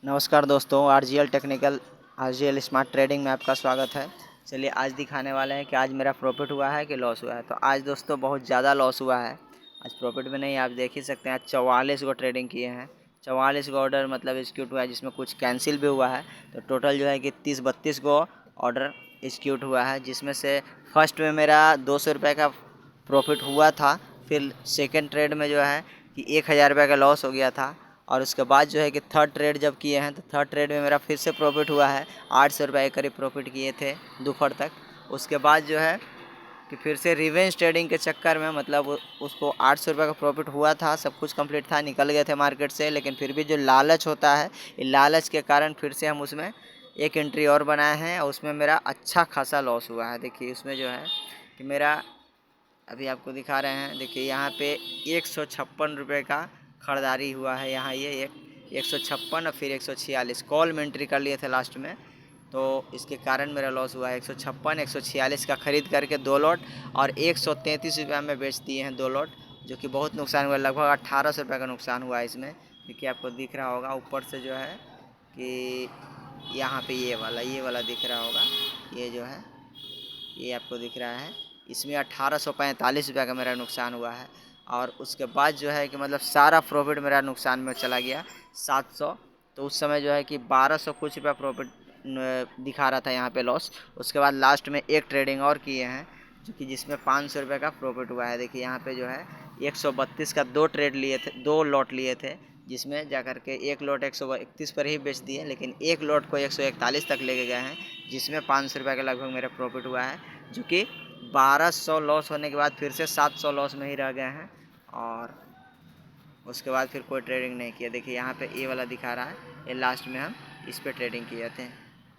नमस्कार दोस्तों, RGL smart trading में आपका स्वागत है। चलिए आज दिखाने वाले हैं कि आज मेरा प्रॉफिट हुआ है कि लॉस हुआ है। तो आज दोस्तों बहुत ज़्यादा लॉस हुआ है। आज प्रॉफिट में नहीं, आप देख ही सकते हैं। आज 44 को ट्रेडिंग किए हैं, 44 को ऑर्डर मतलब एग्जीक्यूट हुआ है, जिसमें कुछ कैंसिल भी हुआ है। तो टोटल जो है कि 30-32 को ऑर्डर एग्जीक्यूट हुआ है, जिसमें से फर्स्ट में मेरा 200 रुपये का प्रॉफिट हुआ था। फिर सेकेंड ट्रेड में जो है कि 1000 रुपये का लॉस हो गया था। और उसके बाद जो है कि थर्ड ट्रेड जब किए हैं तो थर्ड ट्रेड में मेरा फिर से प्रॉफिट हुआ है। 800 रुपये के करीब प्रॉफिट किए थे दोपहर तक। उसके बाद जो है कि फिर से रिवेंज ट्रेडिंग के चक्कर में मतलब उसको 800 रुपये का प्रॉफिट हुआ था, सब कुछ कंप्लीट था, निकल गए थे मार्केट से। लेकिन फिर भी जो लालच होता है, ये लालच के कारण फिर से हम उसमें एक एंट्री और बनाए हैं और उसमें मेरा अच्छा खासा लॉस हुआ है। देखिए उसमें जो है कि मेरा अभी आपको दिखा रहे हैं। देखिए यहाँ पे 156 रुपये का खरीदारी हुआ है। यहाँ ये 156 और फिर 146 कॉल में एंट्री कर लिए थे लास्ट में, तो इसके कारण मेरा लॉस हुआ है। 156 146 का ख़रीद करके 2 लॉट और 133 रुपये में बेच दिए हैं 2 लॉट, जो कि बहुत नुकसान हुआ। लगभग 1800 रुपये का नुकसान हुआ है इसमें। देखिए आपको दिख रहा होगा ऊपर से जो है कि यहाँ पे ये वाला दिख रहा होगा। ये जो है ये आपको दिख रहा है, इसमें 1845 रुपये का मेरा नुकसान हुआ है। और उसके बाद जो है कि मतलब सारा प्रॉफिट मेरा नुकसान में चला गया 700। तो उस समय जो है कि 1200 कुछ रुपया प्रॉफिट दिखा रहा था यहाँ पे लॉस। उसके बाद लास्ट में एक ट्रेडिंग और किए हैं, जो कि जिसमें 500 रुपये का प्रॉफिट हुआ है। देखिए यहाँ पे जो है 132 का 2 ट्रेड लिए थे, 2 लॉट लिए थे, जिसमें जा कर के एक लॉट 131 पर ही बेच दिए, लेकिन एक लॉट को 141 तक लेके गए हैं, जिसमें 500 रुपये का लगभग मेरा प्रॉफिट हुआ है। जो कि 1200 लॉस होने के बाद फिर से 700 लॉस में ही रह गए हैं। और उसके बाद फिर कोई ट्रेडिंग नहीं किया। देखिए यहाँ पे ये वाला दिखा रहा है, ये लास्ट में हम इस पे ट्रेडिंग किए थे,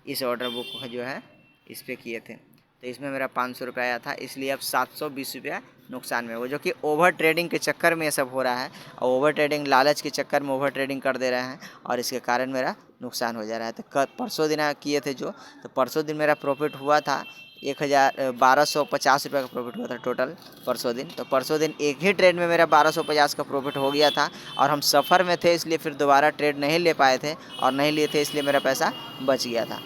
इस ऑर्डर बुक जो है इस पे किए थे। तो इसमें मेरा 500 रुपये आया था, इसलिए अब 720 रुपया नुकसान में हो, जो कि ओवर ट्रेडिंग के चक्कर में ये सब हो रहा है। और ओवर ट्रेडिंग लालच के चक्कर में ओवर ट्रेडिंग कर दे रहे हैं और इसके कारण मेरा नुकसान हो जा रहा है। तो परसों दिन किए थे जो, तो परसों दिन मेरा प्रॉफिट हुआ था 1250 रुपये का प्रॉफिट हुआ था टोटल परसों दिन। तो परसों दिन एक ही ट्रेड में मेरा 1250 का प्रॉफिट हो गया था। और हम सफ़र में थे, इसलिए फिर दोबारा ट्रेड नहीं ले पाए थे, और नहीं लिए थे इसलिए मेरा पैसा बच गया था।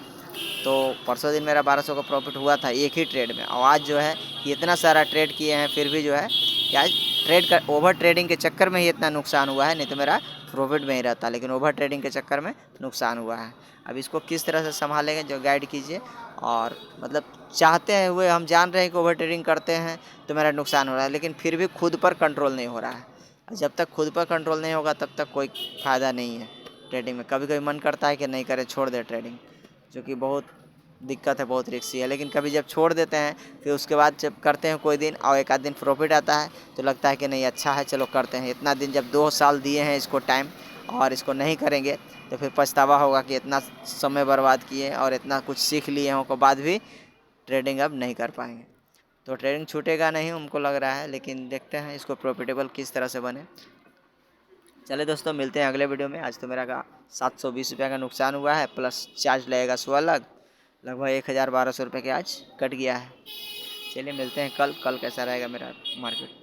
तो परसों दिन मेरा 1200 का प्रॉफिट हुआ था एक ही ट्रेड में। और आज जो है कि इतना सारा ट्रेड किए हैं, फिर भी जो है कि आज ओवर ट्रेडिंग के चक्कर में ही इतना नुकसान हुआ है, नहीं तो मेरा प्रॉफिट में ही रहता। लेकिन ओवर ट्रेडिंग के चक्कर में नुकसान हुआ है। अब इसको किस तरह से संभालेंगे, जो गाइड कीजिए। और मतलब चाहते हैं हुए, हम जान रहे हैं कि ओवर ट्रेडिंग करते हैं तो मेरा नुकसान हो रहा है, लेकिन फिर भी खुद पर कंट्रोल नहीं हो रहा है। जब तक खुद पर कंट्रोल नहीं होगा तब तक कोई फ़ायदा नहीं है ट्रेडिंग में। कभी कभी मन करता है कि नहीं करें, छोड़ दे ट्रेडिंग, जो कि बहुत दिक्कत है, बहुत रिस्की है। लेकिन कभी जब छोड़ देते हैं, फिर उसके बाद जब करते हैं कोई दिन और एक आध दिन प्रॉफिट आता है, तो लगता है कि नहीं अच्छा है, चलो करते हैं। इतना दिन जब 2 साल दिए हैं इसको टाइम, और इसको नहीं करेंगे तो फिर पछतावा होगा कि इतना समय बर्बाद किए और इतना कुछ सीख लिए हों के बाद भी ट्रेडिंग अब नहीं कर पाएंगे। तो ट्रेडिंग छूटेगा नहीं हमको लग रहा है, लेकिन देखते हैं इसको प्रॉफिटेबल किस तरह से बने। चले दोस्तों, मिलते हैं अगले वीडियो में। आज तो मेरा का 720 रुपये का नुकसान हुआ है, प्लस चार्ज लगेगा सो अलग, लगभग 1000 1200 रुपये के आज कट गया है। चलिए मिलते हैं कल कैसा रहेगा मेरा मार्केट।